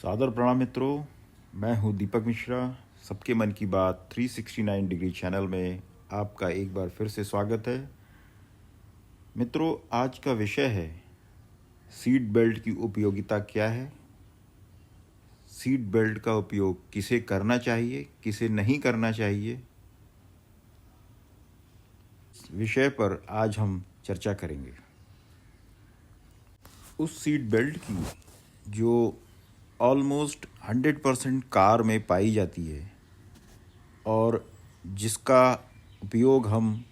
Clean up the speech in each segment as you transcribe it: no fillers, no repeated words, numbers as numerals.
सादर प्रणाम मित्रों, मैं हूं दीपक मिश्रा। सबके मन की बात 369 डिग्री चैनल में आपका एक बार फिर से स्वागत है। मित्रों, आज का विषय है सीट बेल्ट की उपयोगिता क्या है, सीट बेल्ट का उपयोग किसे करना चाहिए, किसे नहीं करना चाहिए। इस विषय पर आज हम चर्चा करेंगे। उस सीट बेल्ट की जो ऑलमोस्ट 100% कार में पाई जाती है और जिसका उपयोग हम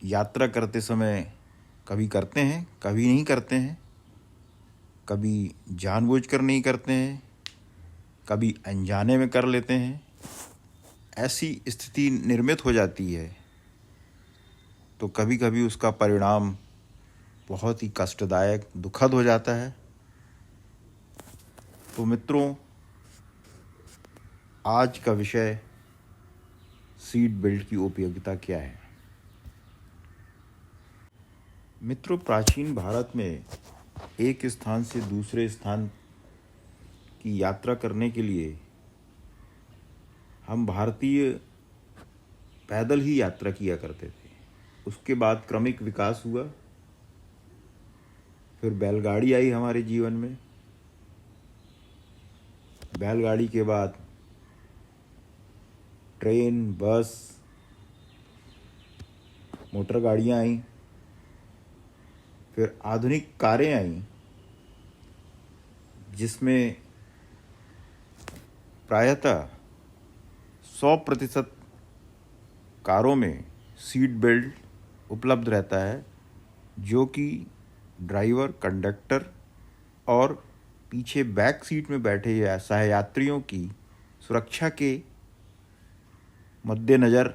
यात्रा करते समय कभी करते हैं, कभी नहीं करते हैं, कभी जानबूझकर नहीं करते हैं, कभी अनजाने में कर लेते हैं। ऐसी स्थिति निर्मित हो जाती है तो कभी कभी उसका परिणाम बहुत ही कष्टदायक, दुखद हो जाता है। तो मित्रों, आज का विषय सीट बेल्ट की उपयोगिता क्या है। मित्रों, प्राचीन भारत में एक स्थान से दूसरे स्थान की यात्रा करने के लिए हम भारतीय पैदल ही यात्रा किया करते थे। उसके बाद क्रमिक विकास हुआ, फिर बैलगाड़ी आई हमारे जीवन में। बैलगाड़ी के बाद ट्रेन, बस, मोटर गाड़ियाँ आईं, फिर आधुनिक कारें आईं जिसमें प्रायतः 100% कारों में सीट बेल्ट उपलब्ध रहता है, जो कि ड्राइवर, कंडक्टर और पीछे बैक सीट में बैठे या सहयात्रियों की सुरक्षा के मद्देनज़र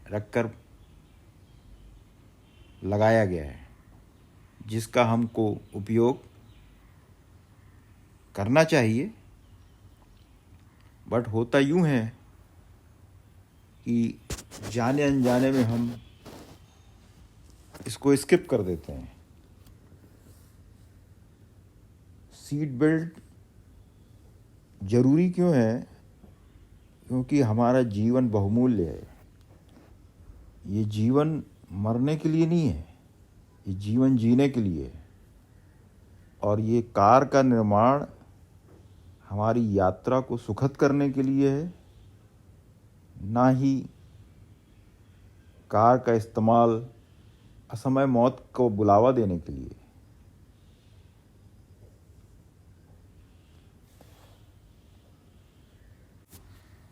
रखकर लगाया गया है, जिसका हमको उपयोग करना चाहिए। बट होता यूँ है कि जाने अनजाने में हम इसको स्किप कर देते हैं। सीट बेल्ट ज़रूरी क्यों है? क्योंकि हमारा जीवन बहुमूल्य है। ये जीवन मरने के लिए नहीं है, ये जीवन जीने के लिए है। और ये कार का निर्माण हमारी यात्रा को सुखद करने के लिए है, ना ही कार का इस्तेमाल असमय मौत को बुलावा देने के लिए।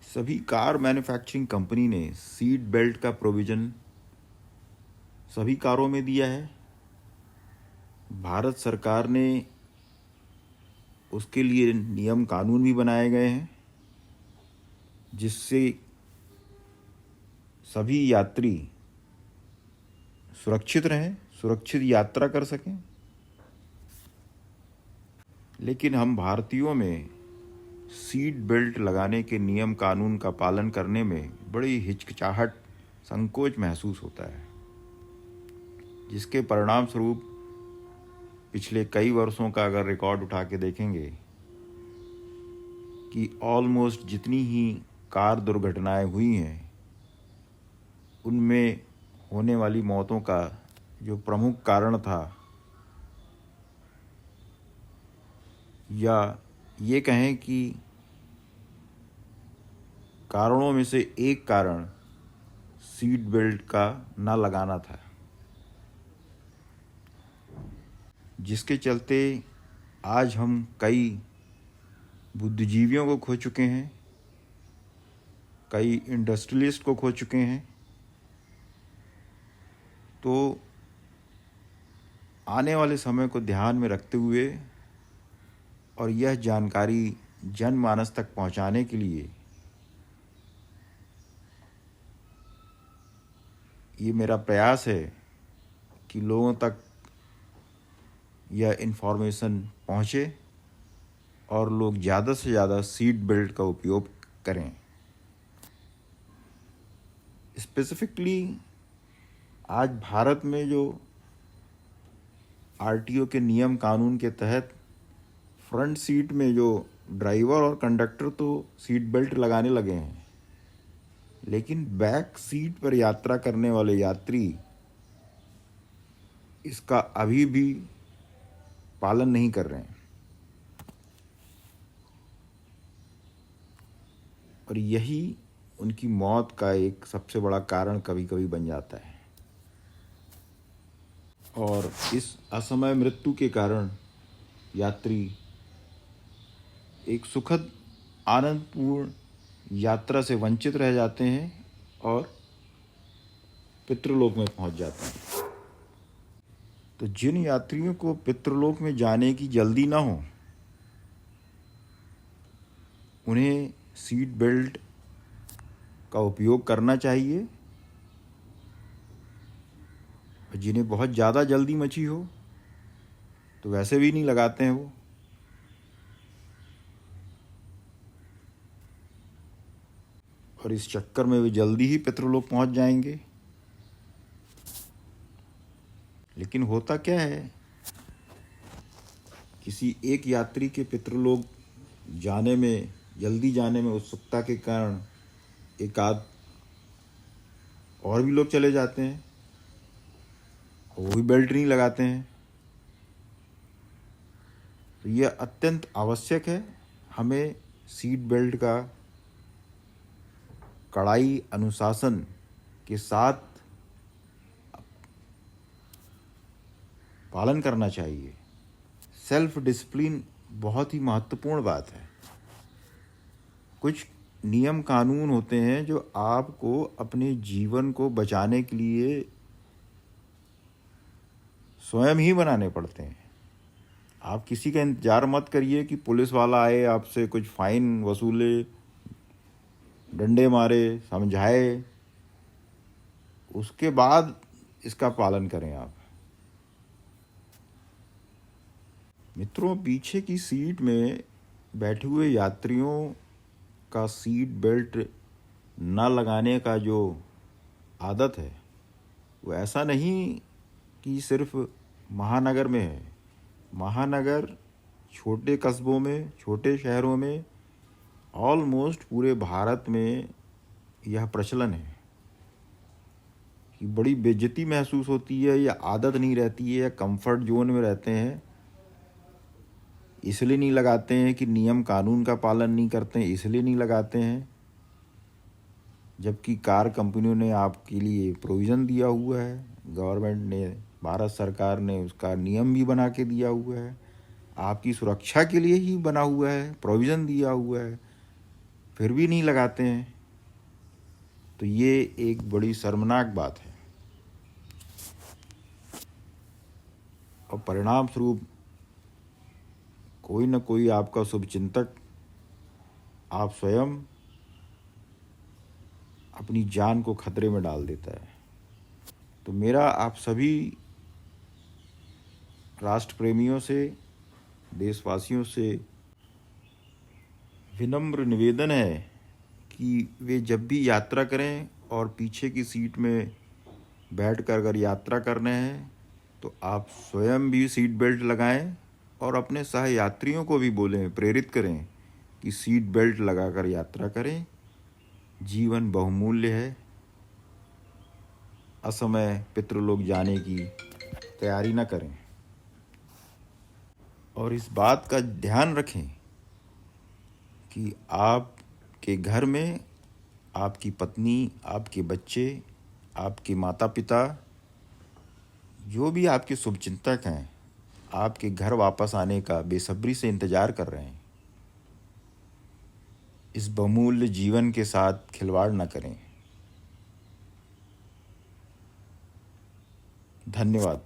सभी कार मैन्युफैक्चरिंग कंपनी ने सीट बेल्ट का प्रोविज़न सभी कारों में दिया है। भारत सरकार ने उसके लिए नियम कानून भी बनाए गए हैं, जिससे सभी यात्री सुरक्षित रहें, सुरक्षित यात्रा कर सकें। लेकिन हम भारतीयों में सीट बेल्ट लगाने के नियम कानून का पालन करने में बड़ी हिचकिचाहट, संकोच महसूस होता है, जिसके परिणाम स्वरूप पिछले कई वर्षों का अगर रिकॉर्ड उठा के देखेंगे कि ऑलमोस्ट जितनी ही कार दुर्घटनाएं हुई हैं, उनमें होने वाली मौतों का जो प्रमुख कारण था, या ये कहें कि कारणों में से एक कारण सीट बेल्ट का ना लगाना था, जिसके चलते आज हम कई बुद्धिजीवियों को खो चुके हैं, कई इंडस्ट्रियलिस्ट को खो चुके हैं। तो आने वाले समय को ध्यान में रखते हुए और यह जानकारी जनमानस तक पहुंचाने के लिए ये मेरा प्रयास है कि लोगों तक यह इन्फॉर्मेशन पहुंचे और लोग ज़्यादा से ज़्यादा सीट बेल्ट का उपयोग करें। स्पेसिफिकली आज भारत में जो आरटीओ के नियम कानून के तहत फ्रंट सीट में जो ड्राइवर और कंडक्टर तो सीट बेल्ट लगाने लगे हैं, लेकिन बैक सीट पर यात्रा करने वाले यात्री इसका अभी भी पालन नहीं कर रहे हैं। और यही उनकी मौत का एक सबसे बड़ा कारण कभी कभी बन जाता है। और इस असमय मृत्यु के कारण यात्री एक सुखद आनंदपूर्ण यात्रा से वंचित रह जाते हैं और पितृलोक में पहुंच जाते हैं। तो जिन यात्रियों को पितृलोक में जाने की जल्दी ना हो, उन्हें सीट बेल्ट का उपयोग करना चाहिए। और जिन्हें बहुत ज़्यादा जल्दी मची हो तो वैसे भी नहीं लगाते हैं वो। और इस चक्कर में वे जल्दी ही पितृलोक पहुंच जाएंगे। लेकिन होता क्या है, किसी एक यात्री के पितृलोक जाने में, जल्दी जाने में उत्सुकता के कारण एक आध और भी लोग चले जाते हैं, वो भी बेल्ट नहीं लगाते हैं। तो यह अत्यंत आवश्यक है, हमें सीट बेल्ट का कड़ाई अनुशासन के साथ पालन करना चाहिए। सेल्फ डिसिप्लिन बहुत ही महत्वपूर्ण बात है। कुछ नियम कानून होते हैं जो आपको अपने जीवन को बचाने के लिए स्वयं ही बनाने पड़ते हैं। आप किसी का इंतज़ार मत करिए कि पुलिस वाला आए, आपसे कुछ फ़ाइन वसूले, डंडे मारे, समझाए, उसके बाद इसका पालन करें आप। मित्रों, पीछे की सीट में बैठे हुए यात्रियों का सीट बेल्ट न लगाने का जो आदत है, वो ऐसा नहीं कि सिर्फ महानगर में है। महानगर, छोटे कस्बों में, छोटे शहरों में, ऑलमोस्ट पूरे भारत में यह प्रचलन है कि बड़ी बेइज्जती महसूस होती है, या आदत नहीं रहती है, या कंफर्ट जोन में रहते हैं, इसलिए नहीं लगाते हैं कि नियम कानून का पालन नहीं करते हैं, इसलिए नहीं लगाते हैं। जबकि कार कंपनियों ने आपके लिए प्रोविज़न दिया हुआ है, गवर्नमेंट ने, भारत सरकार ने उसका नियम भी बना के दिया हुआ है, आपकी सुरक्षा के लिए ही बना हुआ है, प्रोविज़न दिया हुआ है, फिर भी नहीं लगाते हैं। तो ये एक बड़ी शर्मनाक बात है। और परिणाम स्वरूप कोई न कोई आपका शुभचिंतक, आप स्वयं अपनी जान को खतरे में डाल देता है। तो मेरा आप सभी राष्ट्र प्रेमियों से, देशवासियों से विनम्र निवेदन है कि वे जब भी यात्रा करें और पीछे की सीट में बैठकर अगर यात्रा कर रहे हैं तो आप स्वयं भी सीट बेल्ट लगाएं और अपने सहयात्रियों को भी बोलें, प्रेरित करें कि सीट बेल्ट लगाकर यात्रा करें। जीवन बहुमूल्य है। असमय पितृलोक जाने की तैयारी न करें। और इस बात का ध्यान रखें कि आपके घर में आपकी पत्नी, आपके बच्चे, आपके माता पिता, जो भी आपके शुभचिंतक हैं, आपके घर वापस आने का बेसब्री से इंतज़ार कर रहे हैं। इस बहुमूल्य जीवन के साथ खिलवाड़ न करें। धन्यवाद।